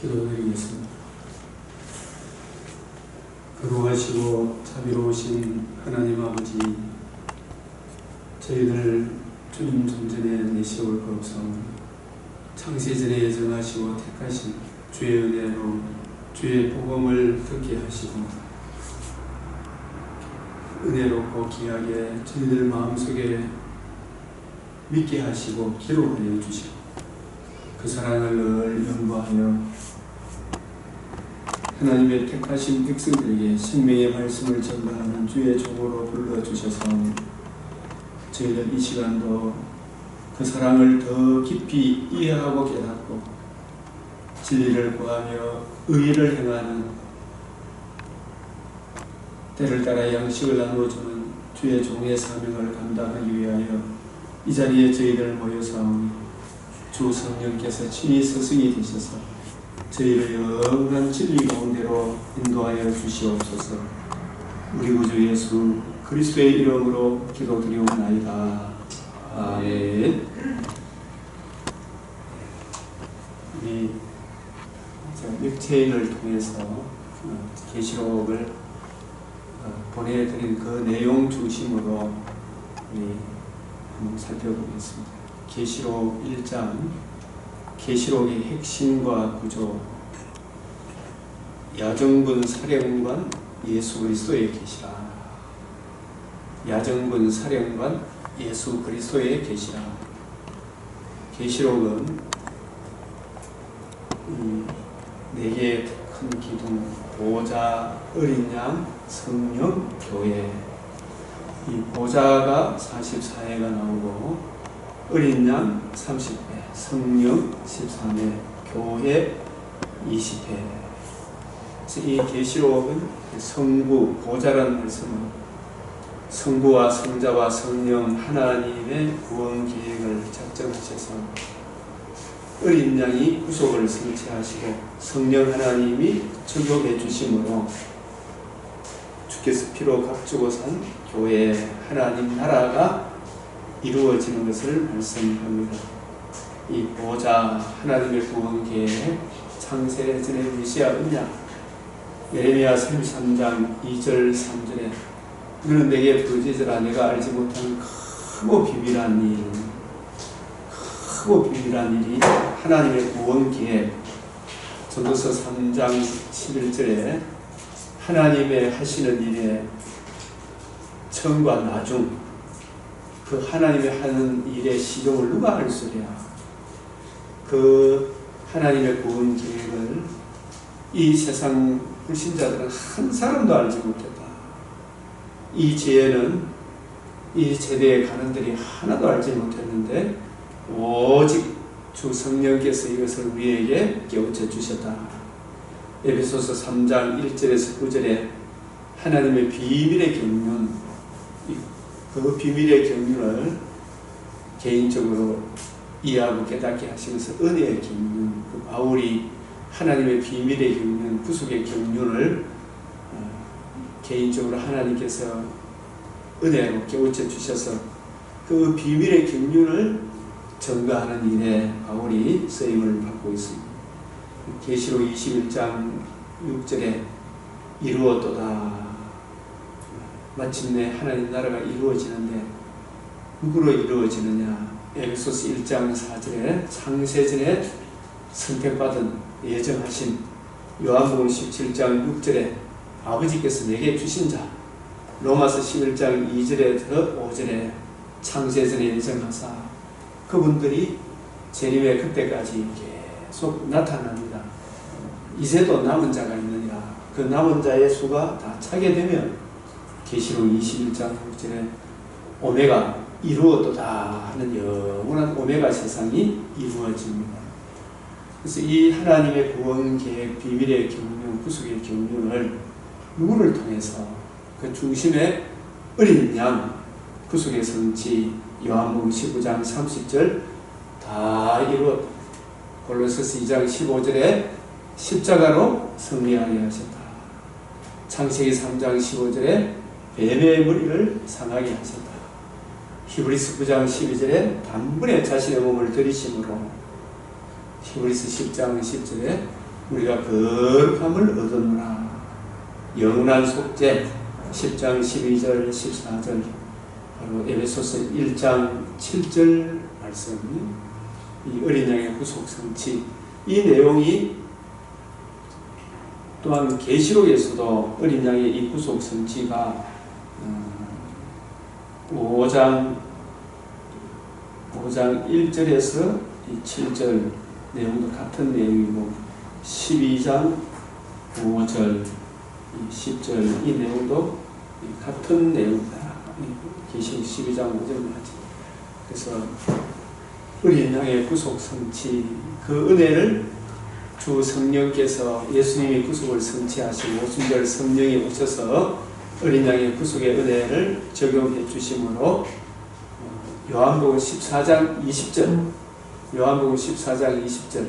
기도드리겠습니다. 거룩하시고 자비로우신 하나님 아버지, 저희들 주님 존전에 내세울 것 없사오니 창세전에 예정하시고 택하신 주의 은혜로 주의 복음을 듣게 하시고 은혜롭고 귀하게 저희들 마음속에 믿게 하시고 기록하여 주시고 그 사랑을 늘 연구하여 하나님의 택하신 백성들에게 생명의 말씀을 전가하는 주의 종으로 불러주셔서 저희들 이 시간도 그 사랑을 더 깊이 이해하고 깨닫고 진리를 구하며 의를 행하는, 때를 따라 양식을 나누어주는 주의 종의 사명을 감당하기 위하여 이 자리에 저희들 모여사오니 주 성령께서 친히 스승이 되셔서 저희를 영원한 진리 가운데로 인도하여 주시옵소서. 우리 구주 예수 그리스도의 이름으로 기도드리옵나이다. 아멘. 우리 맥체인을 통해서 계시록을 보내드린 그 내용 중심으로 우리 한번 살펴보겠습니다. 계시록 1장, 계시록의 핵심과 구조, 야정군 사령관 예수 그리스도의 계시라. 야정군 사령관 예수 그리스도의 계시라. 계시록은 네 개의 큰 기둥, 보좌, 어린 양, 성령, 교회. 이 보좌가 44회가 나오고 어린 양 30회, 성령 13회, 교회 20회. 이 계시록은 성부, 보좌라는 말씀은 성부와 성자와 성령 하나님의 구원 계획을 작정하셔서 어린 양이 구속을 성취하시고 성령 하나님이 천국해 주심으로 주께서 피로 값주고 산 교회 하나님 나라가 이루어지는 것을 말씀합니다. 이 보좌, 하나님의 구원 계획, 창세전의 메시아 언약, 예레미야 33장 2절 3절에 너는 내게 부르짖으라 내가 알지 못하는 크고 비밀한 일, 크고 비밀한 일이 하나님의 구원 계획. 전도서 3장 11절에 하나님의 하시는 일에 처음과 나중, 그 하나님의 하는 일의 시종을 누가 알 수랴. 그 하나님의 구원 계획을 이 세상 불신자들은 한 사람도 알지 못했다. 이 지혜는 이 세대에 가는 들이 하나도 알지 못했는데 오직 주 성령께서 이것을 우리에게 깨우쳐 주셨다. 에베소서 3장 1절에서 9절에 하나님의 비밀의 경륜, 그 비밀의 경륜을 개인적으로 이해하고 깨닫게 하시면서 은혜의 경륜, 그 바울이 하나님의 비밀의 경륜, 구속의 경륜을 개인적으로 하나님께서 은혜로 깨우쳐 주셔서 그 비밀의 경륜을 전가하는 일에 바울이 쓰임을 받고 있습니다. 계시록 21장 6절에 이루었도다. 마침내 하나님 나라가 이루어지는데 누구로 이루어지느냐? 에베소서 1장 4절에 창세전에 선택받은 예정하신, 요한복음 17장 6절에 아버지께서 내게 주신 자, 로마서 11장 2절에서 5절에 창세전에 예정하사 그분들이 재림의 그때까지 계속 나타납니다. 이제도 남은 자가 있느니라. 그 남은 자의 수가 다 차게 되면 계시록 21장 6절에 오메가 이루었도다 하는 영원한 오메가 세상이 이루어집니다. 그래서 이 하나님의 구원 계획, 비밀의 경륜, 구속의 경륜을 누구를 통해서 그 중심에 어린 양, 구속의 성취, 요한복음 19장 30절 다 이루었다. 골로새서 2장 15절에 십자가로 승리하게 하셨다. 창세기 3장 15절에 뱀의 머리를 상하게 하셨다. 히브리서 9장 12절에 단번에 자신의 몸을 들이심으로, 히브리서 10장 10절에 우리가 거룩함을 얻었노라. 영원한 속죄 10장 12절 14절 바로 에베소서 1장 7절 말씀, 이 어린 양의 구속 성취, 이 내용이 또한 계시록에서도 어린 양의 이 구속 성취가 5장 1절에서 이 7절 내용도 같은 내용이고 12장 5절 10절 이 내용도 같은 내용이다. 계시록 12장 5절을 하죠. 그래서 어린 양의 구속 성취, 그 은혜를 주 성령께서 예수님이 구속을 성취하시고 오순절 성령이 오셔서 어린 양의 구속의 은혜를 적용해 주심으로 요한복음 14장 20절 요한복음 14장 20절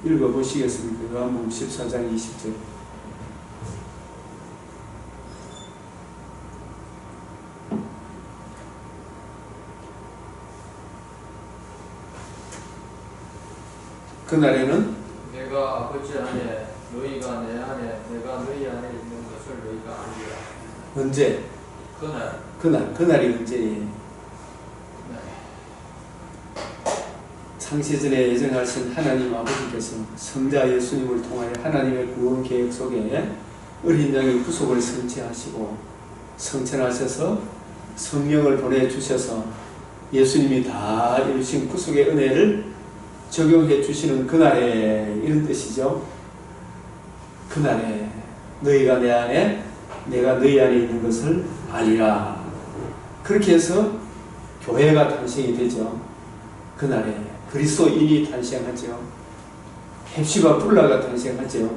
읽어보시겠습니까? 요한복음 14장 20절. 그날에는 내가 아버지 안에 너희가 내 안에 내가 너희 안에 있는 것을 너희가 알리라. 언제? 그날이 언제예요? 창세전에 예정하신 하나님 아버지께서 성자 예수님을 통하여 하나님의 구원 계획 속에 어린 양의 구속을 성취하시고 성천하셔서 성령을 보내주셔서 예수님이 다 이루신 구속의 은혜를 적용해 주시는 그날에, 이런 뜻이죠. 그날에 너희가 내 안에 내가 너희 안에 있는 것을 알리라. 그렇게 해서 교회가 탄생이 되죠. 그날에 그리스도인이 탄생하죠. 헵시바 불라가 탄생하죠.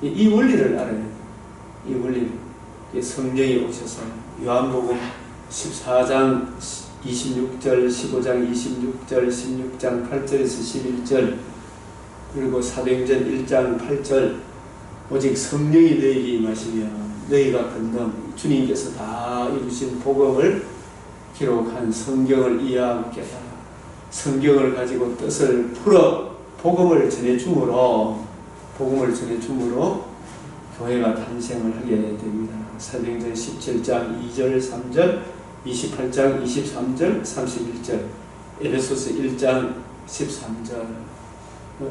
이 원리를 알아야 돼요. 이 원리를. 성령이 오셔서 요한복음 14장 26절, 15장 26절, 16장 8절에서 11절, 그리고 사도행전 1장 8절, 오직 성령이 너희에게 임하시며 너희가 건너 주님께서 다 이루신 복음을 기록한 성경을 이해하고 깨달아 성경을 가지고 뜻을 풀어 복음을 전해줌으로 교회가 탄생을 하게 됩니다. 사도행전 17장 2절 3절 28장 23절 31절 에베소서 1장 13절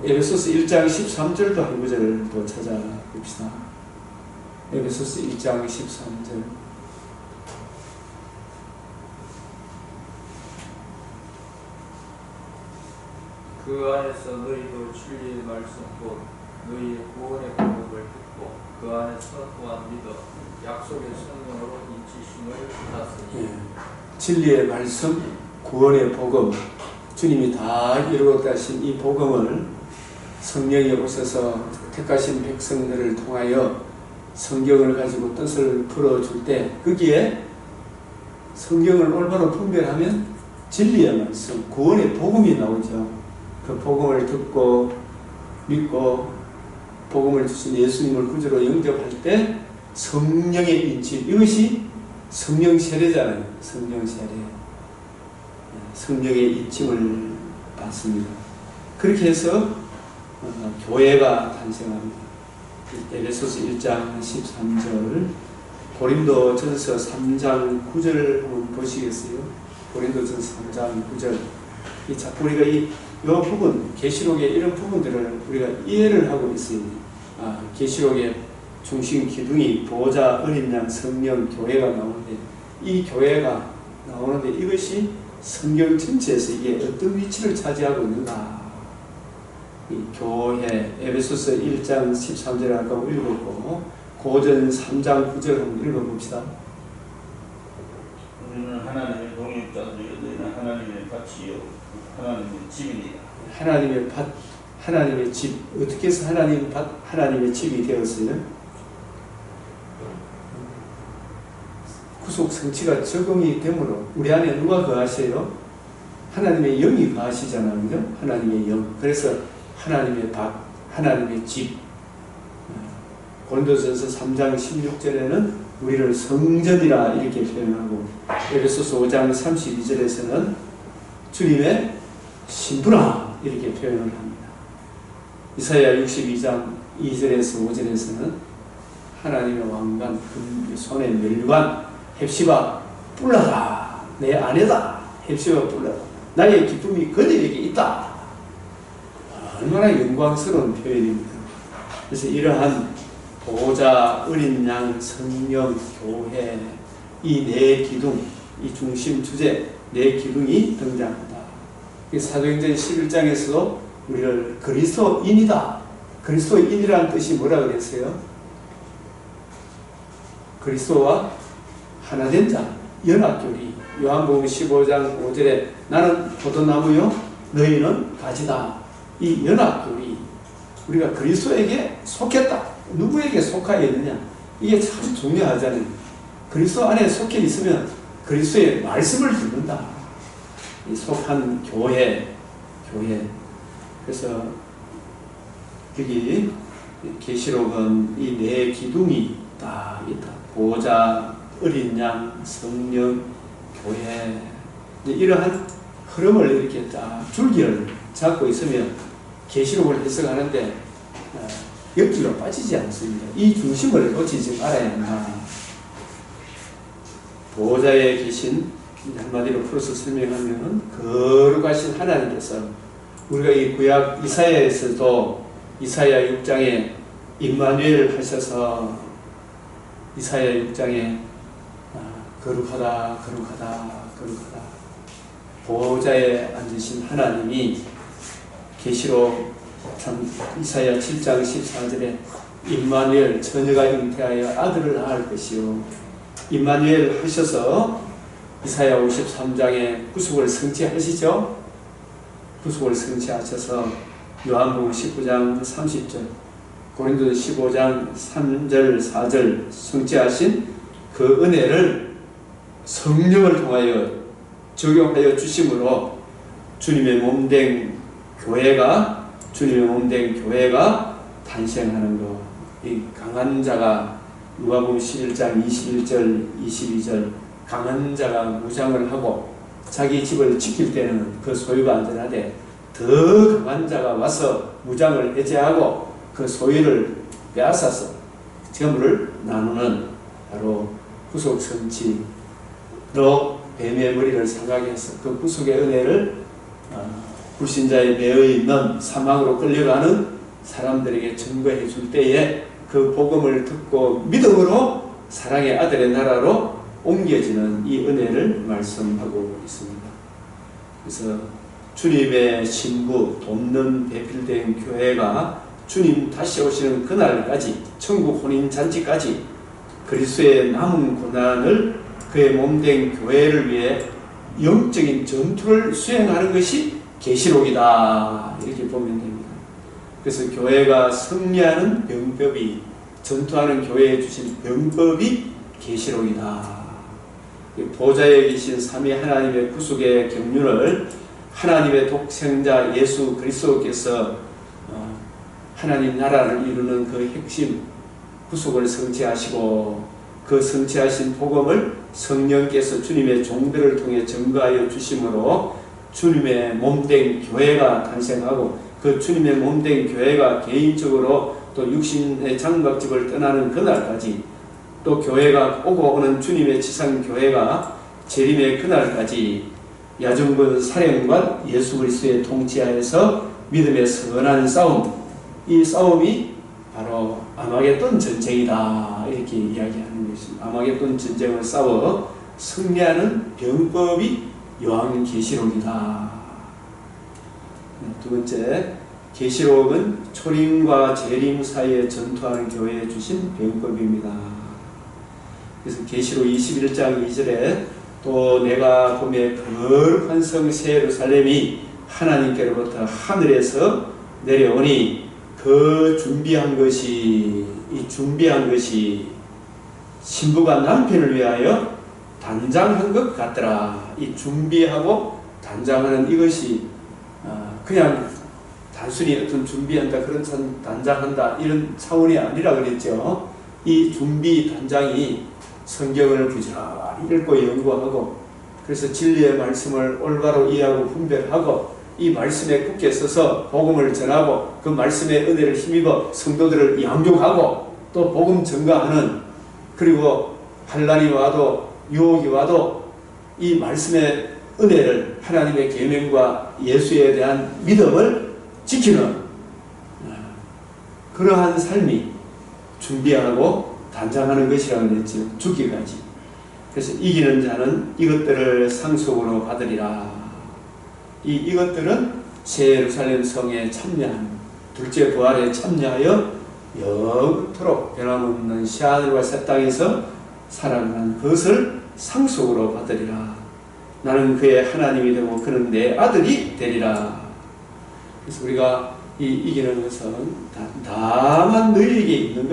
에베소서 1장 13절도 한 구절을 또 찾아봅시다. 에베소서 1장 13절 그 안에서 너희도 진리의 말씀 곧 너희의 구원의 복음을 듣고 그 안에서 또한 믿어 약속의 성령으로 인치심을 받았으니. 예. 진리의 말씀, 구원의 복음, 주님이 다 이루었다 하신 이 복음을 성령이 오셔서 택하신 백성들을 통하여 성경을 가지고 뜻을 풀어줄 때 거기에 성경을 올바로 분별하면 진리의 말씀, 구원의 복음이 나오죠. 그 복음을 듣고 믿고 복음을 주신 예수님을 구주로 영접할 때 성령의 인치, 이것이 성령 세례잖아요. 성령 세례. 성령의 인침을 받습니다. 그렇게 해서 교회가 탄생합니다. 에베소서 1장 13절, 고린도전서 3장 9절 한번 보시겠어요? 고린도전서 3장 9절. 자꾸 우리가 이 부분, 계시록의 이런 부분들을 우리가 이해를 하고 있어요. 계시록의 중심 기둥이 보좌, 어린 양, 성령, 교회가 나오는데 이 교회가 나오는데 이것이 성경 전체에서 이게 어떤 위치를 차지하고 있는가? 이 교회, 에베소서 1장 13절 아까 읽었고 고전 3장 9절 한번 읽어봅시다. 우리는 하나님의 동역자들이요 너희는 하나님의 밭이요 하나님의 집이니라. 하나님의 밭, 하나님의 집. 어떻게 해서 하나님의 밭, 하나님의 집이 되었어요? 구속 성취가 적용이 되므로 우리 안에 누가 거하세요? 하나님의 영이 거하시잖아요. 그죠? 하나님의 영. 그래서 하나님의 밭, 하나님의 집. 고린도전서 3장 16절에는 우리를 성전이라 이렇게 표현하고 에베소서 5장 32절에서는 주님의 신부라 이렇게 표현을 합니다. 이사야 62장 2절에서 5절에서는 하나님의 왕관, 손에 멸관, 헵시바 뿔나다, 내 아내다, 헵시바 뿔나다, 나의 기쁨이 그들에게 있다. 얼마나 영광스러운 표현입니다. 그래서 이러한 보호자, 어린 양, 성령, 교회, 이 네 기둥, 이 중심 주제 네 기둥이 등장한다. 사도행전 11장에서도 우리를 그리스도인이다. 그리스도인이라는 뜻이 뭐라 그랬어요? 그리스도와 하나된 자, 연합교리. 요한복음 15장 5절에 나는 포도나무요 너희는 가지다. 이 연합교리, 우리가 그리스도에게 속했다. 누구에게 속하여 있느냐, 이게 참 중요하잖아요. 그리스도 안에 속해 있으면 그리스도의 말씀을 듣는다. 이 속한 교회. 그래서 여기 계시록은 이 네 기둥이 다 있다. 보호자, 어린 양, 성령, 교회. 이러한 흐름을 이렇게 딱 줄기를 잡고 있으면 계시록을 해석하는데 옆길로 빠지지 않습니다. 이 중심을 놓치지 말아야 한다. 보호자에 계신, 한마디로 풀어서 설명하면 거룩하신 하나님께서, 우리가 이 구약 이사야에서도 이사야 6장에 임마누엘 하셔서 이사야 6장에 거룩하다 보호자에 앉으신 하나님이 계시록 이사야 7장 14절에 임마누엘, 처녀가 잉태하여 아들을 낳을 것이요, 임마누엘 하셔서 이사야 53장에 구속을 성취하시죠. 구속을 성취하셔서 요한복음 19장 30절, 고린도서 15장 3절 4절 성취하신 그 은혜를 성령을 통하여 적용하여 주심으로 주님의 몸된 교회가 탄생하는 것. 이 강한 자가, 누가복음 11장 21절 22절, 강한 자가 무장을 하고 자기 집을 지킬 때는 그 소유가 안전하되 더 강한 자가 와서 무장을 해제하고 그 소유를 빼앗아서 재물을 나누는, 바로 구속 성취로 뱀의 머리를 상하게 해서 그 구속의 은혜를 불신자에 매여 있는 사망으로 끌려가는 사람들에게 증거해 줄 때에 그 복음을 듣고 믿음으로 사랑의 아들의 나라로 옮겨지는 이 은혜를 말씀하고 있습니다. 그래서 주님의 신부, 돕는 배필된 교회가 주님 다시 오시는 그날까지, 천국 혼인잔치까지 그리스도의 남은 고난을 그의 몸된 교회를 위해 영적인 전투를 수행하는 것이 계시록이다, 이렇게 보면 됩니다. 그래서 교회가 승리하는 병법이, 전투하는 교회에 주신 병법이 계시록이다. 보좌에 계신 삼위 하나님의 구속의 경륜을 하나님의 독생자 예수 그리스도께서 하나님 나라를 이루는 그 핵심 구속을 성취하시고, 그 성취하신 복음을 성령께서 주님의 종들을 통해 증거하여 주심으로 주님의 몸된 교회가 탄생하고, 그 주님의 몸된 교회가 개인적으로 또 육신의 장막집을 떠나는 그날까지, 또 교회가 오고 오는 주님의 지상교회가 재림의 그날까지 야중군 사령관 예수 그리스도의 통치하에서 믿음의 선한 싸움, 이 싸움이 바로 아마겟돈 전쟁이다, 이렇게 이야기하는 것입니다. 아마겟돈 전쟁을 싸워 승리하는 병법이 요한계시록이다. 두 번째, 계시록은 초림과 재림 사이에 전투하는 교회에 주신 병법입니다. 그래서 계시록 21장 2절에 또 내가 보매 거룩한 성 새 예루살렘이 하나님께로부터 하늘에서 내려오니 그 준비한 것이 신부가 남편을 위하여 단장한 것 같더라. 이 준비하고 단장하는 이것이 그냥 단순히 어떤 준비한다, 그런 단장한다, 이런 차원이 아니라 그랬죠. 이 준비 단장이 성경을 부지런히 읽고 연구하고, 그래서 진리의 말씀을 올바로 이해하고 분별하고 이 말씀에 굳게 서서 복음을 전하고 그 말씀의 은혜를 힘입어 성도들을 양육하고 또 복음 전가하는, 그리고 환난이 와도 유혹이 와도 이 말씀의 은혜를, 하나님의 계명과 예수에 대한 믿음을 지키는 그러한 삶이 준비하고 단장하는 것이라고 했죠. 죽기까지. 그래서 이기는 자는 이것들을 상속으로 받으리라. 이것들은 새 예루살렘 성에 참여하는, 둘째 부활에 참여하여 영토록 변함없는 새하늘과 새 땅에서 살아가는 그것을 상속으로 받으리라. 나는 그의 하나님이 되고 그는 내 아들이 되리라. 그래서 우리가 이 이기는 것은 다만 너희에게 있는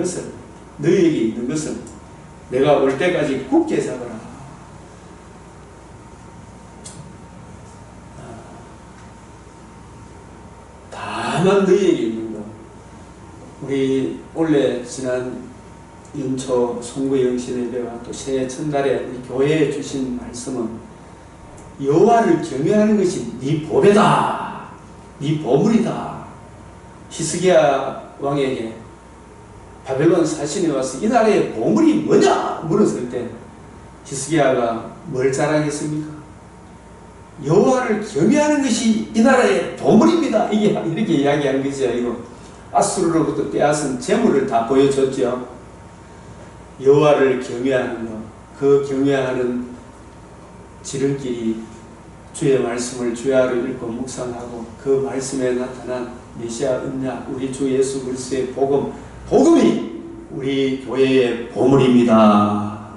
것은 내가 올 때까지 굳게 잡으라. 다만 너희에게 있는 것. 우리 원래 지난 연초 송구영신 예배와 또 새해 첫날에 우리 교회에 주신 말씀은 여호와를 경외하는 것이 네 보배다, 네 보물이다. 히스기야 왕에게 바벨론 사신이 와서 이 나라의 보물이 뭐냐 물었을 때 히스기야가 뭘 자랑했습니까? 여호와를 경외하는 것이 이 나라의 보물입니다. 이렇게 이야기한 것이죠. 이거 아수르로부터 빼앗은 재물을 다 보여줬죠. 여호와를 경외하는 것, 그 경외하는 지름길이 주의 말씀을 주야로 읽고 묵상하고 그 말씀에 나타난 메시아 은약, 우리 주 예수 그리스도의 복음이 우리 교회의 보물입니다.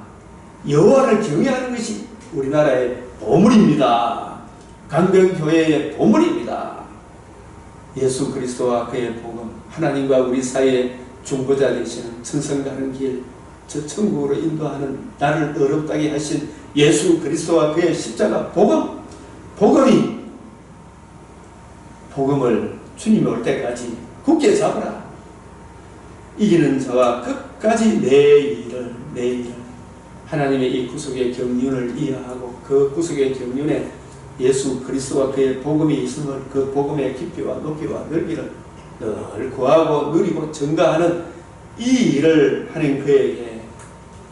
여호와를 경외하는 것이 우리나라의 보물입니다. 강변교회의 보물입니다. 예수 그리스도와 그의 복음, 하나님과 우리 사이에 중보자 되시는 천성 가는 길, 저 천국으로 인도하는 나를 어렵다게 하신 예수 그리스도와 그의 십자가 복음을 주님이 올 때까지 굳게 잡으라. 이기는 자와 끝까지 내 일을 하나님의 이 구속의 경륜을 이해하고 그 구속의 경륜에 예수 그리스도와 그의 복음이 있음을, 그 복음의 깊이와 높이와 넓이를 늘 구하고 누리고 증가하는 이 일을 하는 그에게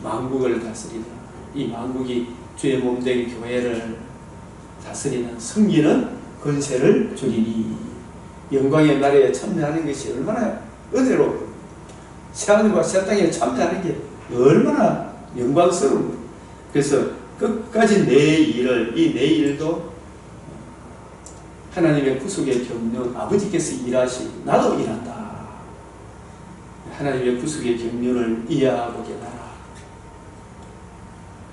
만국을 다스리는, 이 만국이 주의 몸된 교회를 다스리는, 섬기는 권세를 주리니 영광의 나라에 참여하는 것이 얼마나 은혜롭고 새하늘과 새 땅에 참여하는 게 얼마나 영광스러운 거예요. 그래서 끝까지 내 일도 하나님의 구속의 경륜, 아버지께서 일하시고 나도 일한다. 하나님의 구속의 경륜을 이해하고 깨달아.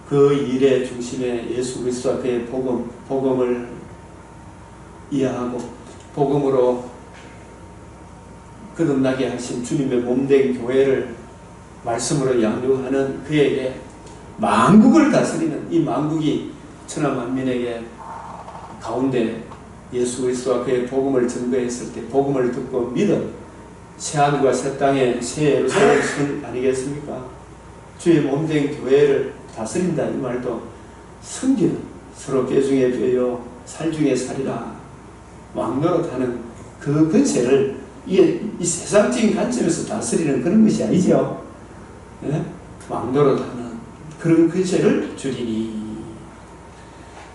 그 일의 중심에 예수 그리스도와 그의 복음을 이해하고 복음으로 거듭나게 하신 주님의 몸된 교회를 말씀으로 양육하는 그에게 만국을 다스리는, 이 만국이 천하 만민에게 가운데 예수 그리스도와 그의 복음을 증거했을 때 복음을 듣고 믿은 새하늘과 새 땅의 새 예루살렘 선 아니겠습니까? 주의 몸된 교회를 다스린다. 이 말도 섬기는, 서로 뼈 중에 뼈요 살 중에 살이라 왕노릇하는 그 권세를 이 세상적인 관점에서 다스리는 그런 것이 아니죠. 네? 왕노릇하는 그런 권세를 주리니.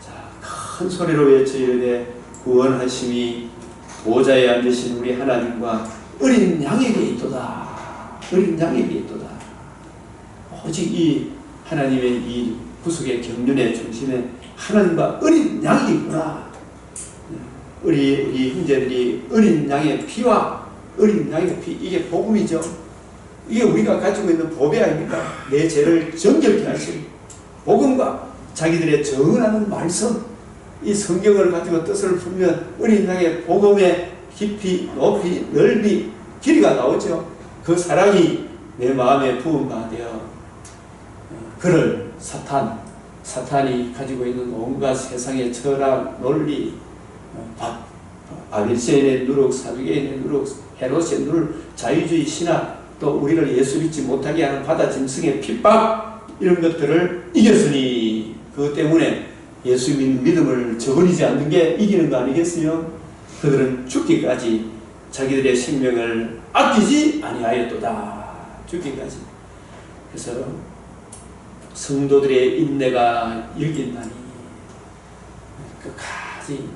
자, 큰 소리로 외쳐 이르되 구원하심이 보좌에 앉으신 우리 하나님과 어린 양에게 있도다. 어린 양에게 있도다. 오직 이 하나님의 이 구속의 경륜의 중심에 하나님과 어린 양이 있구나. 우리 형제들이 어린 양의 피와 어린 양의 피, 이게 복음이죠. 이게 우리가 가지고 있는 보배 아닙니까? 내 죄를 정결케 하신 복음과 자기들의 정언하는 말씀, 이 성경을 가지고 뜻을 풀면 어린 양의 복음의 깊이, 높이, 넓이, 길이가 나오죠. 그 사랑이 내 마음에 부은 바 되어 그를 사탄이 가지고 있는 온갖 세상의 철학, 논리, 바리새인의 누룩, 사두개인의 누룩, 헤롯의 누룩, 자유주의 신학, 또 우리를 예수 믿지 못하게 하는 바다 짐승의 핍박, 이런 것들을 이겼으니 그것 때문에 예수 믿는 믿음을 저버리지 않는 게 이기는 거 아니겠어요? 그들은 죽기까지 자기들의 생명을 아끼지 아니하였도다. 죽기까지. 그래서 성도들의 인내가 일긴다니 끝까지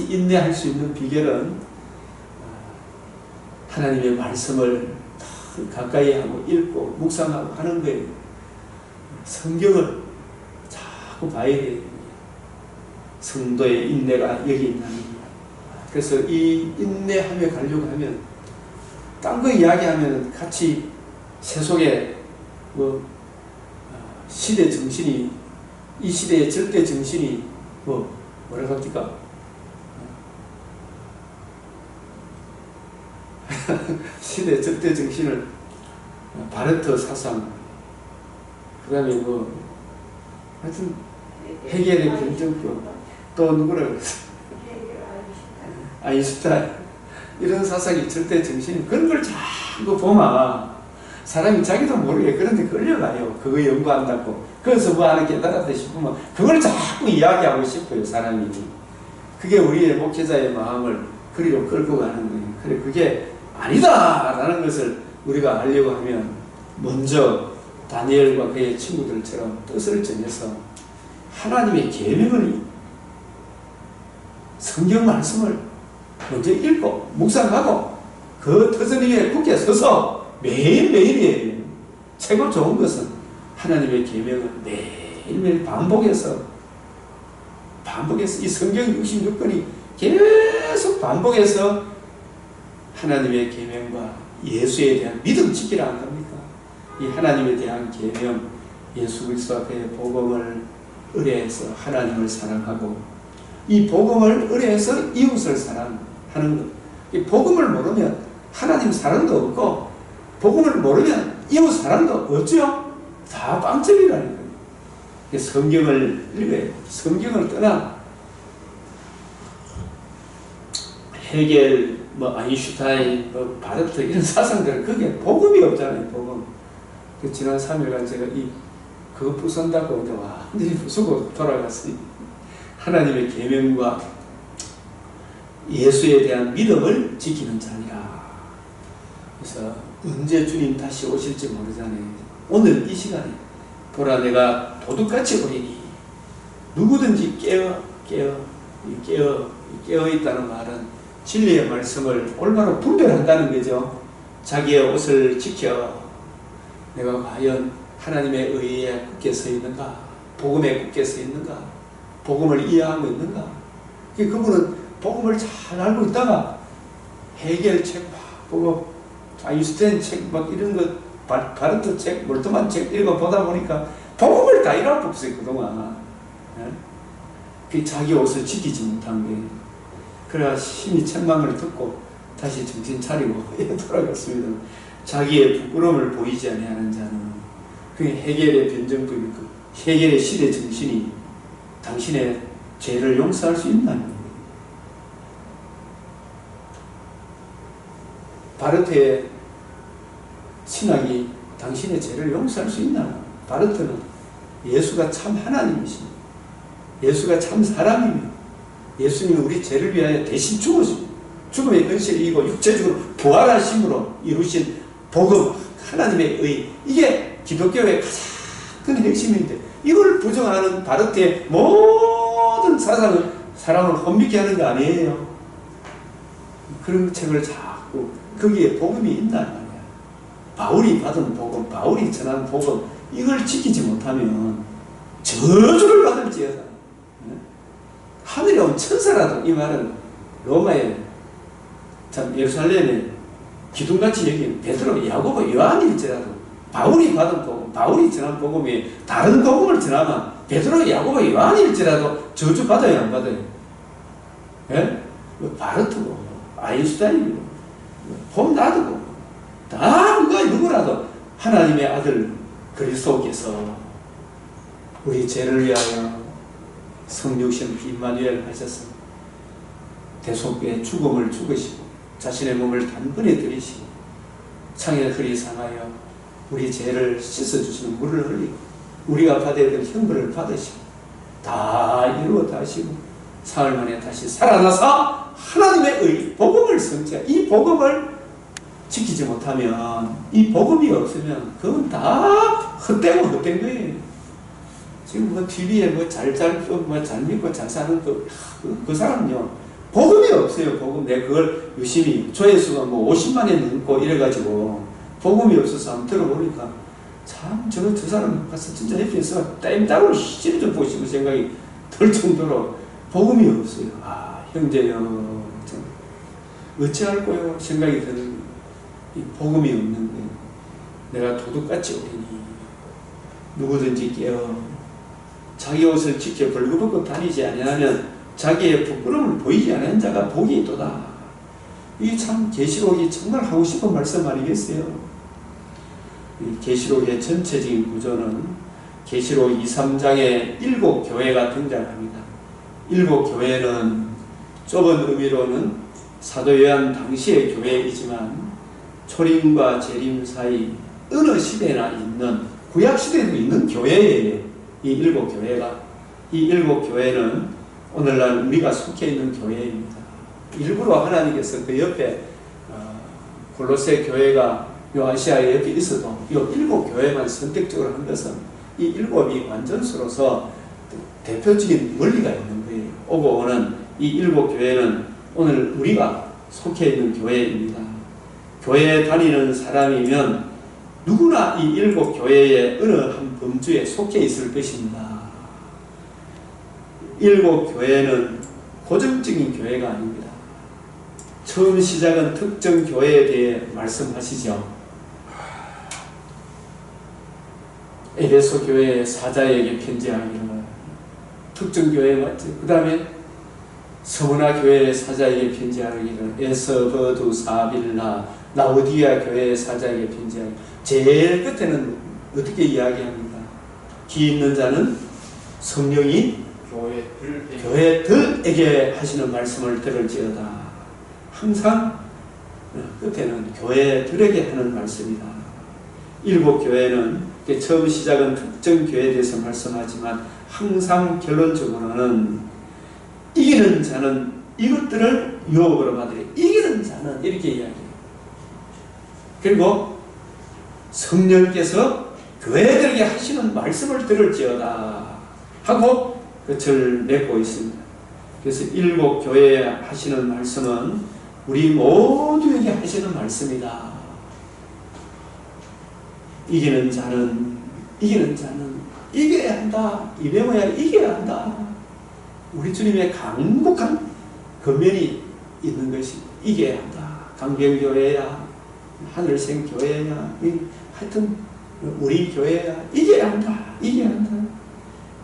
인내할 수 있는 비결은 하나님의 말씀을 더 가까이 하고 읽고 묵상하고 하는 거예요. 성경을 자꾸 봐야 돼요. 성도의 인내가 여기 있나니. 그래서 이 인내하며 가려고 하면 딴 거 이야기하면 같이 세속의 시대 정신이, 이 시대의 절대 정신이 뭐라고 합니까? 시대 절대 정신을 바르트 사상, 그 다음에 하여튼 헤겔의 변정교, 또 누구라고 그랬어? 아인슈타인, 이런 사상이 절대 정신, 그런 걸 자꾸 보면 사람이 자기도 모르게 그런 데 끌려가요. 그거 연구한다고. 그래서 뭐 하나 깨달았다 싶으면 그걸 자꾸 이야기하고 싶어요, 사람이. 그게 우리의 목회자의 마음을 그리로 끌고 가는 거예요. 그래, 그게 아니다라는 것을 우리가 알려고 하면 먼저 다니엘과 그의 친구들처럼 뜻을 정해서 하나님의 계명을, 성경 말씀을 먼저 읽고 묵상하고 그 터전 위에 굳게 서서 매일매일이에요. 최고 좋은 것은 하나님의 계명을 매일매일 반복해서 이 성경 66권이 계속 반복해서 하나님의 계명과 예수에 대한 믿음 지키라 한 겁니까? 이 하나님에 대한 계명, 예수 그리스도 앞에 복음을 의뢰해서 하나님을 사랑하고 이 복음을 의뢰해서 이웃을 사랑하는 것. 이 복음을 모르면 하나님 사랑도 없고 복음을 모르면 이웃 사랑도 없죠? 다 빵점이라는 거예요. 성경을 읽어요. 성경을 떠나 헤겔, 아인슈타인, 바르트 이런 사상들은 그게 복음이 없잖아요. 복음. 지난 3일간 제가 그거 부순다고 완전히 부수고 돌아갔어요. 하나님의 계명과 예수에 대한 믿음을 지키는 자니라. 그래서 언제 주님 다시 오실지 모르잖아요. 오늘 이 시간에 보라 내가 도둑같이 오리니 누구든지 깨어 있다는 말은 진리의 말씀을 올바로 분별한다는 거죠. 자기의 옷을 지켜 내가 과연 하나님의 의에 굳게 서 있는가, 복음에 굳게 서 있는가, 복음을 이해하고 있는가. 그분은 복음을 잘 알고 있다가 헤겔 책 보고 아인슈타인 책 이런 거 바르트 책, 멀뚱한 책 읽어보다 보니까 복음을 다 잃어버렸어요, 그동안. 그 자기 옷을 지키지 못한 거예요. 그래야 심히 책망을 듣고 다시 정신 차리고 돌아갔습니다. 자기의 부끄러움을 보이지 아니하는 자는 그게 헤겔의 변정법이 헤겔의 시대 정신이 당신의 죄를 용서할 수 있나요? 바르트의 신학이 당신의 죄를 용서할 수 있나요? 바르트는 예수가 참 하나님이십니다. 예수가 참 사람입니다. 예수님은 우리 죄를 위하여 대신 죽으시고 죽음의 근실을 이기고 육체적으로 부활하심으로 이루신 복음, 하나님의 의, 이게 기독교의 가장 큰 핵심인데 이걸 부정하는 바르트의 모든 사상은 사람을 혼미케 하는 거 아니에요. 그런 책을 자꾸 거기에 복음이 있단 말이야. 바울이 받은 복음, 바울이 전한 복음, 이걸 지키지 못하면 저주를 받을지어다. 하늘에 온 천사라도, 이 말은 로마에 참 예루살렘에 기둥같이 여긴 베드로, 야고보, 요한일지라도 바울이 받은 복음, 바울이 전한 복음이 다른 복음을 전하면 베드로, 야고보, 요한일지라도 저주 받아요, 안 받아요? 예? 바르트고 아인슈타인이고 폼나드고 다 누구라도 하나님의 아들 그리스도께서 우리 죄를 위하여 성육신 임마누엘 하셔서 대속의 죽음을 죽으시고 자신의 몸을 단번에 들이시고 창에 허리 상하여 우리 죄를 씻어주시는 물을 흘리고 우리가 받아야 될 형벌을 받으시고 다 이루어 다시고 사흘 만에 다시 살아나서 하나님의 의, 복음을 성취해. 이 복음을 지키지 못하면, 이 복음이 없으면 그건 다 헛되고 헛된 거예요. 지금 뭐 TV에 뭐 잘 믿고 잘 사는 그 사람은요, 복음이 없어요. 복음. 내가 그걸 유심히 조회수가 뭐 50만에 넘고 이래가지고 복음이 없어서 한번 들어보니까 참 저 사람 가서 진짜 옆에서 땀따로 시를 좀 보시고 생각이 들 정도로 복음이 없어요. 아, 형제여, 참 어찌할 거요 생각이 드는 이 복음이 없는 거예요. 내가 도둑같이 오리니 누구든지 깨어 자기 옷을 지켜 벌거벗고 다니지 아니하면 자기의 부끄러움을 보이지 않는 자가 복이 있도다. 이 참 계시록이 정말 하고 싶은 말씀 아니겠어요? 계시록의 전체적인 구조는 계시록 2, 3장에 7교회가 등장합니다. 7교회는 좁은 의미로는 사도 요한 당시의 교회이지만 초림과 재림 사이 어느 시대나 있는, 구약 시대에도 있는 교회예요. 이 7교회가. 이 7교회는 오늘날 우리가 속해 있는 교회입니다. 일부러 하나님께서 그 옆에 골로새 교회가 요 아시아에 옆에 있어도 이 7교회만 선택적으로 한 것은 이 7이 완전수로서 대표적인 원리가 있는 거예요. 오고 오는 이 7교회는 오늘 우리가 속해 있는 교회입니다. 교회에 다니는 사람이면 누구나 이 7교회의 어느 한 범주에 속해 있을 것입니다. 7교회는 고정적인 교회가 아닙니다. 처음 시작은 특정 교회에 대해 말씀하시죠. 에베소 교회의 사자에게 편지하기를, 특정 교회 맞죠? 그 다음에 서문화 교회의 사자에게 편지하기를, 에스버두 사빌라 라우디아 교회의 사자에게 편지하기를. 제일 끝에는 어떻게 이야기합니까? 기 있는 자는 성령이 교회들에게 하시는 말씀을 들을지어다. 항상 끝에는 교회들에게 하는 말씀이다. 7교회는 처음 시작은 특정 교회에 대해서 말씀하지만 항상 결론적으로는 이기는 자는 이것들을 유혹으로 받으리. 이기는 자는 이렇게 이야기해요. 그리고 성령께서 교회들에게 하시는 말씀을 들을지어다 하고 끝을 맺고 있습니다. 그래서 7교회에 하시는 말씀은 우리 모두에게 하시는 말씀이다. 이기는 자는 이겨야 한다. 이병호야 이겨야 한다. 우리 주님의 강력한 권면이 있는 것이 이겨야 한다. 강변교회야, 하늘생 교회야, 하여튼 우리 교회야 이겨야 한다. 이겨야 한다.